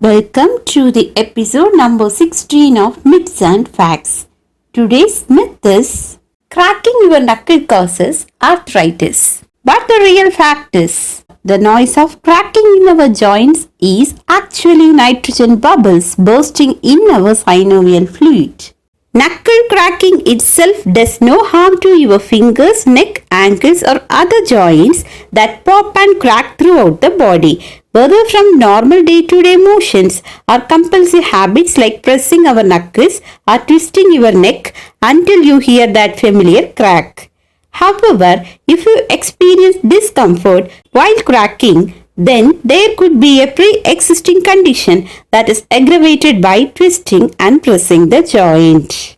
Welcome to the episode number 16 of Myths and Facts. Today's myth is cracking your knuckle causes arthritis. But the real fact is, the noise of cracking in our joints is actually nitrogen bubbles bursting in our synovial fluid. Knuckle cracking itself does no harm to your fingers, neck, ankles or other joints that pop and crack throughout the body, whether from normal day-to-day motions or compulsive habits like pressing our knuckles or twisting your neck until you hear that familiar crack. However, if you experience discomfort while cracking, then there could be a pre-existing condition that is aggravated by twisting and pressing the joint.